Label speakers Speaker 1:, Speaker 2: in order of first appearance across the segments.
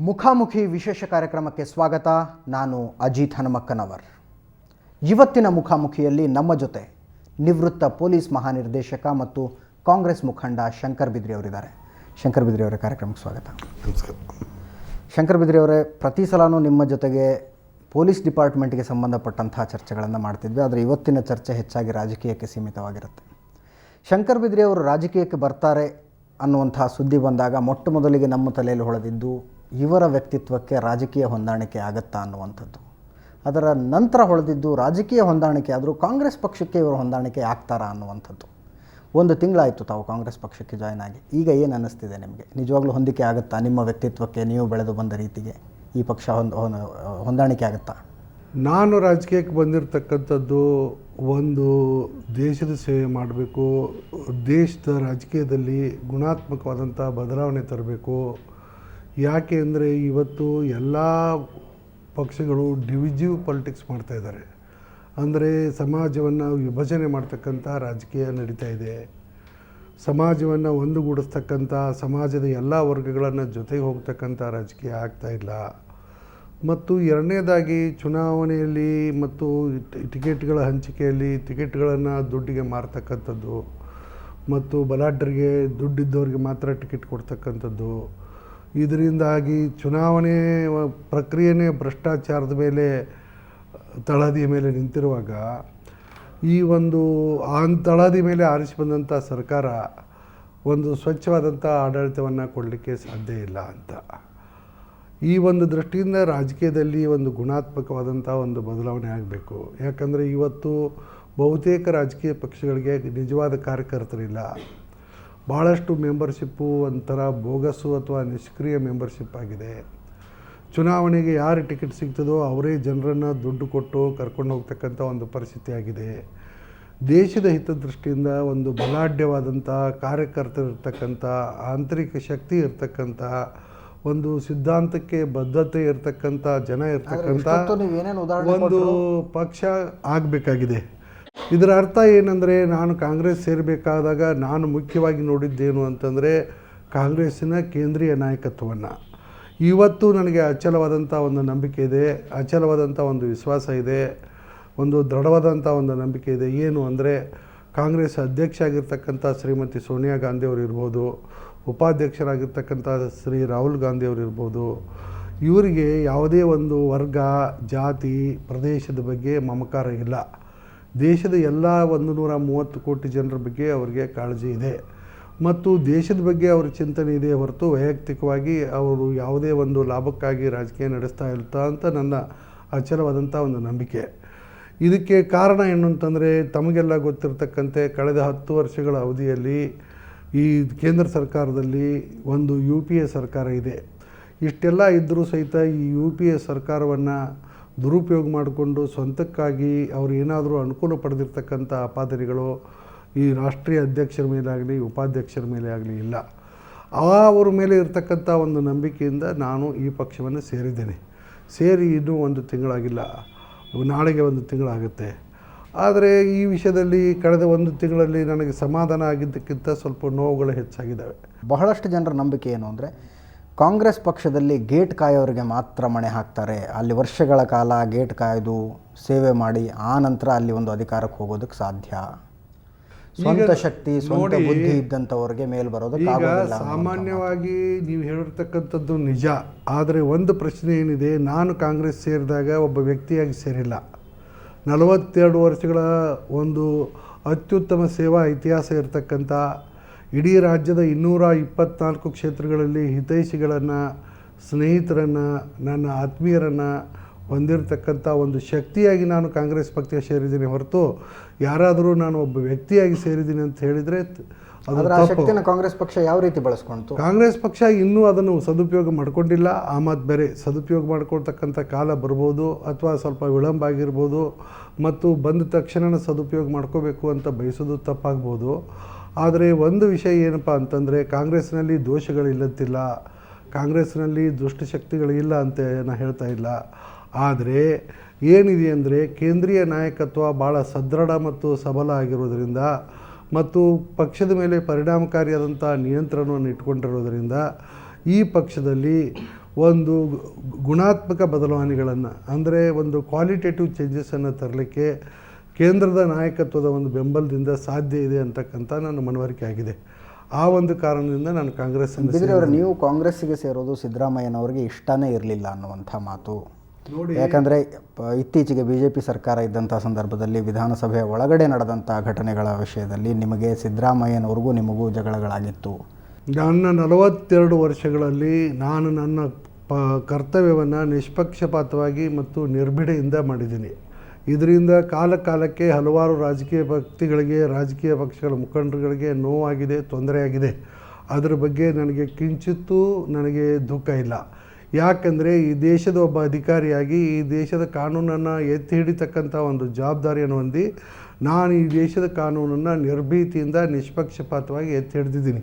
Speaker 1: ಮುಖಾಮುಖಿ ವಿಶೇಷ ಕಾರ್ಯಕ್ರಮಕ್ಕೆ ಸ್ವಾಗತ. ನಾನು ಅಜಿತ್ ಹನುಮಕ್ಕನವರ್. ಇವತ್ತಿನ ಮುಖಾಮುಖಿಯಲ್ಲಿ ನಮ್ಮ ಜೊತೆ ನಿವೃತ್ತ ಪೊಲೀಸ್ ಮಹಾನಿರ್ದೇಶಕ ಮತ್ತು ಕಾಂಗ್ರೆಸ್ ಮುಖಂಡ ಶಂಕರ್ ಬಿದ್ರಿ ಅವರಿದ್ದಾರೆ. ಶಂಕರ್ ಬಿದ್ರಿ ಅವರ ಕಾರ್ಯಕ್ರಮಕ್ಕೆ ಸ್ವಾಗತ.
Speaker 2: ನಮಸ್ಕಾರ.
Speaker 1: ಶಂಕರ್ ಬಿದ್ರಿ ಅವರೇ, ಪ್ರತಿ ಸಲವೂ ನಿಮ್ಮ ಜೊತೆಗೆ ಪೊಲೀಸ್ ಡಿಪಾರ್ಟ್ಮೆಂಟ್ಗೆ ಸಂಬಂಧಪಟ್ಟಂಥ ಚರ್ಚೆಗಳನ್ನು ಮಾಡ್ತಿದ್ವಿ. ಆದರೆ ಇವತ್ತಿನ ಚರ್ಚೆ ಹೆಚ್ಚಾಗಿ ರಾಜಕೀಯಕ್ಕೆ ಸೀಮಿತವಾಗಿರುತ್ತೆ. ಶಂಕರ್ ಬಿದ್ರಿ ಅವರು ರಾಜಕೀಯಕ್ಕೆ ಬರ್ತಾರೆ ಅನ್ನುವಂಥ ಸುದ್ದಿ ಬಂದಾಗ ಮೊಟ್ಟ ಮೊದಲಿಗೆ ನಮ್ಮ ತಲೆಯಲ್ಲಿ ಹೊಳೆದಿದ್ದು ಇವರ ವ್ಯಕ್ತಿತ್ವಕ್ಕೆ ರಾಜಕೀಯ ಹೊಂದಾಣಿಕೆ ಆಗುತ್ತಾ ಅನ್ನುವಂಥದ್ದು. ಅದರ ನಂತರ ಹೊಳೆದಿದ್ದು ರಾಜಕೀಯ ಹೊಂದಾಣಿಕೆ ಆದರೂ ಕಾಂಗ್ರೆಸ್ ಪಕ್ಷಕ್ಕೆ ಇವರು ಹೊಂದಾಣಿಕೆ ಆಗ್ತಾರಾ ಅನ್ನುವಂಥದ್ದು. ಒಂದು ತಿಂಗಳಾಯಿತು ತಾವು ಕಾಂಗ್ರೆಸ್ ಪಕ್ಷಕ್ಕೆ ಜಾಯ್ನ್ ಆಗಿ. ಈಗ ಏನು ಅನ್ನಿಸ್ತಿದೆ ನಿಮಗೆ? ನಿಜವಾಗ್ಲೂ ಹೊಂದಿಕೆ ಆಗುತ್ತಾ? ನಿಮ್ಮ ವ್ಯಕ್ತಿತ್ವಕ್ಕೆ, ನೀವು ಬೆಳೆದು ಬಂದ ರೀತಿಗೆ ಈ ಪಕ್ಷ ಹೊಂದಾಣಿಕೆ ಆಗುತ್ತಾ?
Speaker 2: ನಾನು ರಾಜಕೀಯಕ್ಕೆ ಬಂದಿರತಕ್ಕಂಥದ್ದು ಒಂದು ದೇಶದ ಸೇವೆ ಮಾಡಬೇಕು, ದೇಶದ ರಾಜಕೀಯದಲ್ಲಿ ಗುಣಾತ್ಮಕವಾದಂಥ ಬದಲಾವಣೆ ತರಬೇಕು. ಯಾಕೆ ಅಂದರೆ ಇವತ್ತು ಎಲ್ಲ ಪಕ್ಷಗಳು ಡಿವಿಸಿವ್ ಪಾಲಿಟಿಕ್ಸ್ ಮಾಡ್ತಾಯಿದ್ದಾರೆ. ಅಂದರೆ ಸಮಾಜವನ್ನು ವಿಭಜನೆ ಮಾಡ್ತಕ್ಕಂಥ ರಾಜಕೀಯ ನಡೀತಾ ಇದೆ. ಸಮಾಜವನ್ನು ಒಂದುಗೂಡಿಸ್ತಕ್ಕಂಥ, ಸಮಾಜದ ಎಲ್ಲ ವರ್ಗಗಳನ್ನು ಜೊತೆಗೆ ಹೋಗ್ತಕ್ಕಂಥ ರಾಜಕೀಯ ಆಗ್ತಾಯಿಲ್ಲ. ಮತ್ತು ಎರಡನೇದಾಗಿ ಚುನಾವಣೆಯಲ್ಲಿ ಮತ್ತು ಟಿಕೆಟ್ಗಳ ಹಂಚಿಕೆಯಲ್ಲಿ ಟಿಕೆಟ್ಗಳನ್ನು ದುಡ್ಡಿಗೆ ಮಾರ್ತಕ್ಕಂಥದ್ದು ಮತ್ತು ಬಲಾಢ್ಯರಿಗೆ, ದುಡ್ಡಿದ್ದವ್ರಿಗೆ ಮಾತ್ರ ಟಿಕೆಟ್ ಕೊಡ್ತಕ್ಕಂಥದ್ದು. ಇದರಿಂದಾಗಿ ಚುನಾವಣೆ ಪ್ರಕ್ರಿಯೆನೇ ಭ್ರಷ್ಟಾಚಾರದ ಮೇಲೆ, ತಳಹದಿಯ ಮೇಲೆ ನಿಂತಿರುವಾಗ ಈ ಒಂದು ತಳಹದಿ ಮೇಲೆ ಆರಿಸಿ ಬಂದಂಥ ಸರ್ಕಾರ ಒಂದು ಸ್ವಚ್ಛವಾದಂಥ ಆಡಳಿತವನ್ನು ಕೊಡಲಿಕ್ಕೆ ಸಾಧ್ಯ ಇಲ್ಲ ಅಂತ. ಈ ಒಂದು ದೃಷ್ಟಿಯಿಂದ ರಾಜಕೀಯದಲ್ಲಿ ಒಂದು ಗುಣಾತ್ಮಕವಾದಂಥ ಒಂದು ಬದಲಾವಣೆ ಆಗಬೇಕು. ಯಾಕಂದರೆ ಇವತ್ತು ಬಹುತೇಕ ರಾಜಕೀಯ ಪಕ್ಷಗಳಿಗೆ ನಿಜವಾದ ಕಾರ್ಯಕರ್ತರಿಲ್ಲ. ಭಾಳಷ್ಟು ಮೆಂಬರ್ಶಿಪ್ಪು ಒಂಥರ ಬೋಗಸ್ಸು ಅಥವಾ ನಿಷ್ಕ್ರಿಯ ಮೆಂಬರ್ಶಿಪ್ ಆಗಿದೆ. ಚುನಾವಣೆಗೆ ಯಾರು ಟಿಕೆಟ್ ಸಿಗ್ತದೋ ಅವರೇ ಜನರನ್ನು ದುಡ್ಡು ಕೊಟ್ಟು ಕರ್ಕೊಂಡು ಹೋಗ್ತಕ್ಕಂಥ ಒಂದು ಪರಿಸ್ಥಿತಿ ಆಗಿದೆ. ದೇಶದ ಹಿತದೃಷ್ಟಿಯಿಂದ ಒಂದು ಬಲಾಢ್ಯವಾದಂಥ ಕಾರ್ಯಕರ್ತರಿರ್ತಕ್ಕಂಥ, ಆಂತರಿಕ ಶಕ್ತಿ ಇರ್ತಕ್ಕಂಥ, ಒಂದು ಸಿದ್ಧಾಂತಕ್ಕೆ ಬದ್ಧತೆ ಇರ್ತಕ್ಕಂಥ ಜನ ಇರ್ತಕ್ಕಂಥ ಒಂದು ಪಕ್ಷ ಆಗಬೇಕಾಗಿದೆ. ಇದರ ಅರ್ಥ ಏನಂದರೆ, ನಾನು ಕಾಂಗ್ರೆಸ್ ಸೇರಬೇಕಾದಾಗ ನಾನು ಮುಖ್ಯವಾಗಿ ನೋಡಿದ್ದೇನು ಅಂತಂದರೆ ಕಾಂಗ್ರೆಸ್ಸಿನ ಕೇಂದ್ರೀಯ ನಾಯಕತ್ವವನ್ನು. ಇವತ್ತು ನನಗೆ ಅಚಲವಾದಂಥ ಒಂದು ನಂಬಿಕೆ ಇದೆ, ಅಚಲವಾದಂಥ ಒಂದು ವಿಶ್ವಾಸ ಇದೆ, ಒಂದು ದೃಢವಾದಂಥ ಒಂದು ನಂಬಿಕೆ ಇದೆ. ಏನು ಅಂದರೆ, ಕಾಂಗ್ರೆಸ್ ಅಧ್ಯಕ್ಷ ಆಗಿರ್ತಕ್ಕಂಥ ಶ್ರೀಮತಿ ಸೋನಿಯಾ ಗಾಂಧಿಯವರು ಇರ್ಬೋದು, ಉಪಾಧ್ಯಕ್ಷರಾಗಿರ್ತಕ್ಕಂಥ ಶ್ರೀ ರಾಹುಲ್ ಗಾಂಧಿಯವರು ಇರ್ಬೋದು, ಇವರಿಗೆ ಯಾವುದೇ ಒಂದು ವರ್ಗ, ಜಾತಿ, ಪ್ರದೇಶದ ಬಗ್ಗೆ ಮಮಕಾರ ಇಲ್ಲ. ದೇಶದ ಎಲ್ಲ 130 ಕೋಟಿ ಜನರ ಬಗ್ಗೆ ಅವರಿಗೆ ಕಾಳಜಿ ಇದೆ ಮತ್ತು ದೇಶದ ಬಗ್ಗೆ ಅವರ ಚಿಂತನೆ ಇದೆ ಹೊರತು ವೈಯಕ್ತಿಕವಾಗಿ ಅವರು ಯಾವುದೇ ಒಂದು ಲಾಭಕ್ಕಾಗಿ ರಾಜಕೀಯ ನಡೆಸ್ತಾ ಇರ್ತಾ ಅಂತ ನನ್ನ ಅಚಲವಾದಂಥ ಒಂದು ನಂಬಿಕೆ. ಇದಕ್ಕೆ ಕಾರಣ ಏನು ಅಂತಂದರೆ, ತಮಗೆಲ್ಲ ಗೊತ್ತಿರತಕ್ಕಂತೆ ಕಳೆದ 10 ವರ್ಷಗಳ ಅವಧಿಯಲ್ಲಿ ಈ ಕೇಂದ್ರ ಸರ್ಕಾರದಲ್ಲಿ ಒಂದು UPA ಸರ್ಕಾರ ಇದೆ. ಇಷ್ಟೆಲ್ಲ ಇದ್ದರೂ ಸಹಿತ ಈ UPA ಸರ್ಕಾರವನ್ನು ದುರುಪಯೋಗ ಮಾಡಿಕೊಂಡು ಸ್ವಂತಕ್ಕಾಗಿ ಅವರು ಏನಾದರೂ ಅನುಕೂಲ ಪಡೆದಿರ್ತಕ್ಕಂಥ ಅಪಾದನೆಗಳು ಈ ರಾಷ್ಟ್ರೀಯ ಅಧ್ಯಕ್ಷರ ಮೇಲೆ ಆಗಲಿ, ಉಪಾಧ್ಯಕ್ಷರ ಮೇಲೆ ಆಗಲಿ ಇಲ್ಲ. ಅವರ ಮೇಲೆ ಇರತಕ್ಕಂಥ ಒಂದು ನಂಬಿಕೆಯಿಂದ ನಾನು ಈ ಪಕ್ಷವನ್ನು ಸೇರಿದ್ದೇನೆ. ಸೇರಿ ಇನ್ನೂ 1 ತಿಂಗಳಾಗಿಲ್ಲ, ನಾಳೆಗೆ 1 ತಿಂಗಳಾಗುತ್ತೆ. ಆದರೆ ಈ ವಿಷಯದಲ್ಲಿ ಕಳೆದ 1 ತಿಂಗಳಲ್ಲಿ ನನಗೆ ಸಮಾಧಾನ ಆಗಿದ್ದಕ್ಕಿಂತ ಸ್ವಲ್ಪ ನೋವುಗಳು ಹೆಚ್ಚಾಗಿದ್ದಾವೆ.
Speaker 1: ಬಹಳಷ್ಟು ಜನರ ನಂಬಿಕೆ ಏನು ಅಂದರೆ, ಕಾಂಗ್ರೆಸ್ ಪಕ್ಷದಲ್ಲಿ ಗೇಟ್ ಕಾಯೋರಿಗೆ ಮಾತ್ರ ಮಣೆ ಹಾಕ್ತಾರೆ. ಅಲ್ಲಿ ವರ್ಷಗಳ ಕಾಲ ಗೇಟ್ ಕಾಯ್ದು ಸೇವೆ ಮಾಡಿ ಆ ನಂತರ ಅಲ್ಲಿ ಒಂದು ಅಧಿಕಾರಕ್ಕೆ ಹೋಗೋದಕ್ಕೆ ಸಾಧ್ಯ. ಸ್ವಂತ ಶಕ್ತಿ, ಸ್ವಂತ ಬುದ್ಧಿ ಇದ್ದಂಥವ್ರಿಗೆ ಮೇಲೆ ಬರೋದಕ್ಕೆ
Speaker 2: ಸಾಮಾನ್ಯವಾಗಿ ನೀವು ಹೇಳಿರ್ತಕ್ಕಂಥದ್ದು ನಿಜ. ಆದರೆ ಒಂದು ಪ್ರಶ್ನೆ ಏನಿದೆ, ನಾನು ಕಾಂಗ್ರೆಸ್ ಸೇರಿದಾಗ ಒಬ್ಬ ವ್ಯಕ್ತಿಯಾಗಿ ಸೇರಿಲ್ಲ. 42 ವರ್ಷಗಳ ಒಂದು ಅತ್ಯುತ್ತಮ ಸೇವಾ ಇತಿಹಾಸ ಇರತಕ್ಕಂಥ, ಇಡೀ ರಾಜ್ಯದ 224 ಕ್ಷೇತ್ರಗಳಲ್ಲಿ ಹಿತೈಷಿಗಳನ್ನು, ಸ್ನೇಹಿತರನ್ನು, ನನ್ನ ಆತ್ಮೀಯರನ್ನು ಹೊಂದಿರತಕ್ಕಂಥ ಒಂದು ಶಕ್ತಿಯಾಗಿ ನಾನು ಕಾಂಗ್ರೆಸ್ ಪಕ್ಷ ಸೇರಿದ್ದೀನಿ ಹೊರತು ಯಾರಾದರೂ ನಾನು ಒಬ್ಬ ವ್ಯಕ್ತಿಯಾಗಿ ಸೇರಿದ್ದೀನಿ ಅಂತ ಹೇಳಿದರೆ
Speaker 1: ಅದರ ಶಕ್ತಿನ ಕಾಂಗ್ರೆಸ್ ಪಕ್ಷ ಯಾವ ರೀತಿ ಬಳಸ್ಕೊಳ್ತು?
Speaker 2: ಕಾಂಗ್ರೆಸ್ ಪಕ್ಷ ಇನ್ನೂ ಅದನ್ನು ಸದುಪಯೋಗ ಮಾಡ್ಕೊಂಡಿಲ್ಲ. ಆ ಮಾತು ಬೇರೆ. ಸದುಪಯೋಗ ಮಾಡ್ಕೊಳ್ತಕ್ಕಂಥ ಕಾಲ ಬರ್ಬೋದು ಅಥವಾ ಸ್ವಲ್ಪ ವಿಳಂಬ ಆಗಿರ್ಬೋದು ಮತ್ತು ಬಂದ ತಕ್ಷಣ ಸದುಪಯೋಗ ಮಾಡ್ಕೋಬೇಕು ಅಂತ ಬಯಸೋದು ತಪ್ಪಾಗ್ಬೋದು. ಆದರೆ ಒಂದು ವಿಷಯ ಏನಪ್ಪ ಅಂತಂದರೆ, ಕಾಂಗ್ರೆಸ್ನಲ್ಲಿ ದೋಷಗಳಿಲ್ಲಂತಿಲ್ಲ, ಕಾಂಗ್ರೆಸ್ನಲ್ಲಿ ದುಷ್ಟಶಕ್ತಿಗಳಿಲ್ಲ ಅಂತ ನಾನು ಹೇಳ್ತಾ ಇಲ್ಲ. ಆದರೆ ಏನಿದೆ ಅಂದರೆ, ಕೇಂದ್ರೀಯ ನಾಯಕತ್ವ ಭಾಳ ಸದೃಢ ಮತ್ತು ಸಬಲ ಆಗಿರೋದರಿಂದ ಮತ್ತು ಪಕ್ಷದ ಮೇಲೆ ಪರಿಣಾಮಕಾರಿಯಾದಂಥ ನಿಯಂತ್ರಣವನ್ನು ಇಟ್ಕೊಂಡಿರೋದರಿಂದ ಈ ಪಕ್ಷದಲ್ಲಿ ಒಂದು ಗುಣಾತ್ಮಕ ಬದಲಾವಣೆಗಳನ್ನು ಅಂದರೆ ಒಂದು ಕ್ವಾಲಿಟೇಟಿವ್ ಚೇಂಜಸನ್ನು ತರಲಿಕ್ಕೆ ಕೇಂದ್ರದ ನಾಯಕತ್ವದ ಒಂದು ಬೆಂಬಲದಿಂದ ಸಾಧ್ಯ ಇದೆ ಅಂತಕ್ಕಂಥ ನನ್ನ ಮನವರಿಕೆ ಆಗಿದೆ. ಆ ಒಂದು ಕಾರಣದಿಂದ ನಾನು ಕಾಂಗ್ರೆಸ್ಸನ್ನು
Speaker 1: ಬಿದ್ರಿ ಅವರು ನೀವು ಕಾಂಗ್ರೆಸ್ಸಿಗೆ ಸೇರೋದು ಸಿದ್ದರಾಮಯ್ಯನವರಿಗೆ ಇಷ್ಟನೇ ಇರಲಿಲ್ಲ ಅನ್ನುವಂಥ ಮಾತು
Speaker 2: ನೋಡಿ.
Speaker 1: ಯಾಕಂದರೆ ಇತ್ತೀಚೆಗೆ BJP ಸರ್ಕಾರ ಇದ್ದಂಥ ಸಂದರ್ಭದಲ್ಲಿ ವಿಧಾನಸಭೆಯ ಒಳಗಡೆ ನಡೆದಂಥ ಘಟನೆಗಳ ವಿಷಯದಲ್ಲಿ ನಿಮಗೆ ಸಿದ್ದರಾಮಯ್ಯನವ್ರಿಗೂ ನಿಮಗೂ ಜಗಳಗಳಾಗಿತ್ತು.
Speaker 2: ನನ್ನ 42 ವರ್ಷಗಳಲ್ಲಿ ನಾನು ನನ್ನ ಕರ್ತವ್ಯವನ್ನು ನಿಷ್ಪಕ್ಷಪಾತವಾಗಿ ಮತ್ತು ನಿರ್ಭಿಡೆಯಿಂದ ಮಾಡಿದ್ದೀನಿ. ಇದರಿಂದ ಕಾಲಕ್ಕೆ ಹಲವಾರು ರಾಜಕೀಯ ವ್ಯಕ್ತಿಗಳಿಗೆ, ರಾಜಕೀಯ ಪಕ್ಷಗಳ ಮುಖಂಡರುಗಳಿಗೆ ನೋವಾಗಿದೆ, ತೊಂದರೆಯಾಗಿದೆ. ಅದರ ಬಗ್ಗೆ ನನಗೆ ಕಿಂಚಿತ್ತೂ ನನಗೆ ದುಃಖ ಇಲ್ಲ. ಯಾಕಂದರೆ ಈ ದೇಶದ ಒಬ್ಬ ಅಧಿಕಾರಿಯಾಗಿ ಈ ದೇಶದ ಕಾನೂನನ್ನು ಎತ್ತಿ ಹಿಡಿತಕ್ಕಂಥ ಒಂದು ಜವಾಬ್ದಾರಿಯನ್ನು ಹೊಂದಿ ನಾನು ಈ ದೇಶದ ಕಾನೂನನ್ನು ನಿರ್ಭೀತಿಯಿಂದ ನಿಷ್ಪಕ್ಷಪಾತವಾಗಿ ಎತ್ತಿ ಹಿಡಿದಿದ್ದೀನಿ.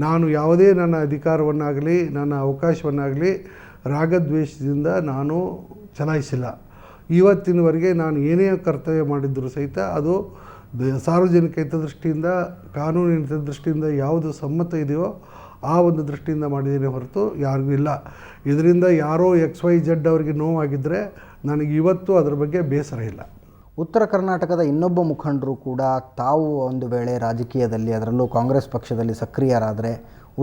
Speaker 2: ನಾನು ಯಾವುದೇ ನನ್ನ ಅಧಿಕಾರವನ್ನಾಗಲಿ ನನ್ನ ಅವಕಾಶವನ್ನಾಗಲಿ ರಾಗದ್ವೇಷದಿಂದ ನಾನು ಚಲಾಯಿಸಿಲ್ಲ. ಇವತ್ತಿನವರೆಗೆ ನಾನು ಏನೇ ಕರ್ತವ್ಯ ಮಾಡಿದ್ದರೂ ಸಹಿತ ಅದು ಸಾರ್ವಜನಿಕ ಹಿತದೃಷ್ಟಿಯಿಂದ, ಕಾನೂನಿನ ಹಿತದೃಷ್ಟಿಯಿಂದ ಯಾವುದು ಸಮ್ಮತ ಇದೆಯೋ ಆ ಒಂದು ದೃಷ್ಟಿಯಿಂದ ಮಾಡಿದ್ದೇನೆ ಹೊರತು ಯಾರಿಗೂ ಇಲ್ಲ. ಇದರಿಂದ ಯಾರೋ XYZ ಅವರಿಗೆ ನೋವಾಗಿದ್ದರೆ ನನಗೆ ಇವತ್ತು ಅದರ ಬಗ್ಗೆ ಬೇಸರ ಇಲ್ಲ.
Speaker 1: ಉತ್ತರ ಕರ್ನಾಟಕದ ಇನ್ನೊಬ್ಬ ಮುಖಂಡರು ಕೂಡ ತಾವು ಒಂದು ವೇಳೆ ರಾಜಕೀಯದಲ್ಲಿ, ಅದರಲ್ಲೂ ಕಾಂಗ್ರೆಸ್ ಪಕ್ಷದಲ್ಲಿ ಸಕ್ರಿಯರಾದರೆ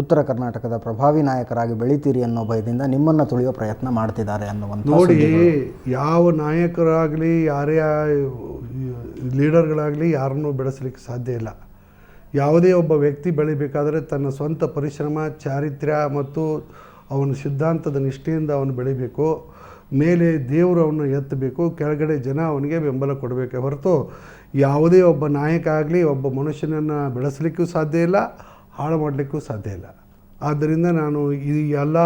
Speaker 1: ಉತ್ತರ ಕರ್ನಾಟಕದ ಪ್ರಭಾವಿ ನಾಯಕರಾಗಿ ಬೆಳಿತೀರಿ ಅನ್ನೋ ಭಯದಿಂದ ನಿಮ್ಮನ್ನು ತುಳಿಯೋ ಪ್ರಯತ್ನ ಮಾಡ್ತಿದ್ದಾರೆ ಅನ್ನುವಂಥ
Speaker 2: ನೋಡಿ. ಯಾವ ನಾಯಕರಾಗಲಿ, ಯಾರೇ ಲೀಡರ್ಗಳಾಗಲಿ ಯಾರನ್ನೂ ಬೆಳೆಸಲಿಕ್ಕೆ ಸಾಧ್ಯ ಇಲ್ಲ. ಯಾವುದೇ ಒಬ್ಬ ವ್ಯಕ್ತಿ ಬೆಳಿಬೇಕಾದರೆ ತನ್ನ ಸ್ವಂತ ಪರಿಶ್ರಮ, ಚಾರಿತ್ರ್ಯ ಮತ್ತು ಅವನ ಸಿದ್ಧಾಂತದ ನಿಷ್ಠೆಯಿಂದ ಅವನು ಬೆಳಿಬೇಕು. ಮೇಲೆ ದೇವರು ಅವನು ಎತ್ತಬೇಕು, ಕೆಳಗಡೆ ಜನ ಅವನಿಗೆ ಬೆಂಬಲ ಕೊಡಬೇಕೆ ಹೊರತು ಯಾವುದೇ ಒಬ್ಬ ನಾಯಕ ಆಗಲಿ ಒಬ್ಬ ಮನುಷ್ಯನನ್ನು ಬೆಳೆಸಲಿಕ್ಕೂ ಸಾಧ್ಯ ಇಲ್ಲ, ಹಾಳು ಮಾಡಲಿಕ್ಕೂ ಸಾಧ್ಯ ಇಲ್ಲ. ಆದ್ದರಿಂದ ನಾನು ಈ ಎಲ್ಲ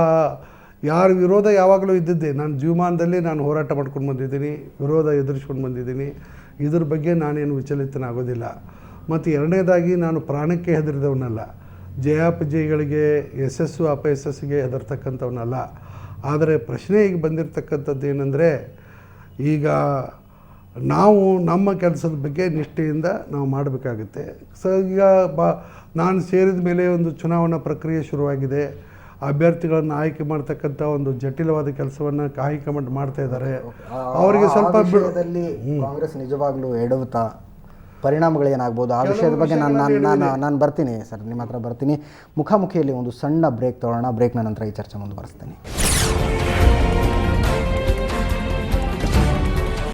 Speaker 2: ಯಾರ ವಿರೋಧ ಯಾವಾಗಲೂ ಇದ್ದಿದ್ದೆ. ನಾನು ಜೀವಮಾನದಲ್ಲಿ ನಾನು ಹೋರಾಟ ಮಾಡ್ಕೊಂಡು ಬಂದಿದ್ದೀನಿ, ವಿರೋಧ ಎದುರಿಸ್ಕೊಂಡು ಬಂದಿದ್ದೀನಿ. ಇದ್ರ ಬಗ್ಗೆ ನಾನೇನು ವಿಚಲಿತನಾಗೋದಿಲ್ಲ. ಮತ್ತು ಎರಡನೇದಾಗಿ ನಾನು ಪ್ರಾಣಕ್ಕೆ ಹೆದರಿದವನಲ್ಲ, ಜಯಾಪಜಯಗಳಿಗೆ, ಯಶಸ್ಸು ಅಪಯಶಸ್ಸಿಗೆ ಹೆದರ್ತಕ್ಕಂಥವನಲ್ಲ. ಆದರೆ ಪ್ರಶ್ನೆ ಈಗ ಬಂದಿರತಕ್ಕಂಥದ್ದು ಏನಂದರೆ, ಈಗ ನಾವು ನಮ್ಮ ಕೆಲಸದ ಬಗ್ಗೆ ನಿಷ್ಠೆಯಿಂದ ನಾವು ಮಾಡಬೇಕಾಗುತ್ತೆ. ಈಗ ನಾನು ಸೇರಿದ ಮೇಲೆ ಒಂದು ಚುನಾವಣಾ ಪ್ರಕ್ರಿಯೆ ಶುರುವಾಗಿದೆ. ಅಭ್ಯರ್ಥಿಗಳನ್ನು ಆಯ್ಕೆ ಮಾಡ್ತಕ್ಕಂಥ ಒಂದು ಜಟಿಲವಾದ ಕೆಲಸವನ್ನು ಹೈಕಮಾಂಡ್ ಮಾಡ್ತಾ ಇದ್ದಾರೆ. ಅವರಿಗೆ ಸ್ವಲ್ಪ
Speaker 1: ಕಾಂಗ್ರೆಸ್ ನಿಜವಾಗ್ಲೂ ಎಡವುತ್ತಾ ಪರಿಣಾಮಗಳೇನಾಗ್ಬೋದು ಆ ವಿಷಯದ ಬಗ್ಗೆ ನಾನು ಬರ್ತೀನಿ ಸರ್, ನಿಮ್ಮ ಹತ್ರ ಬರ್ತೀನಿ. ಮುಖಾಮುಖಿಯಲ್ಲಿ ಒಂದು ಸಣ್ಣ ಬ್ರೇಕ್ ತೊಗೊಳ್ಳೋಣ. ಬ್ರೇಕ್ನ ನಂತರ ಈ ಚರ್ಚೆ ಮುಂದುವರಿಸ್ತೀನಿ.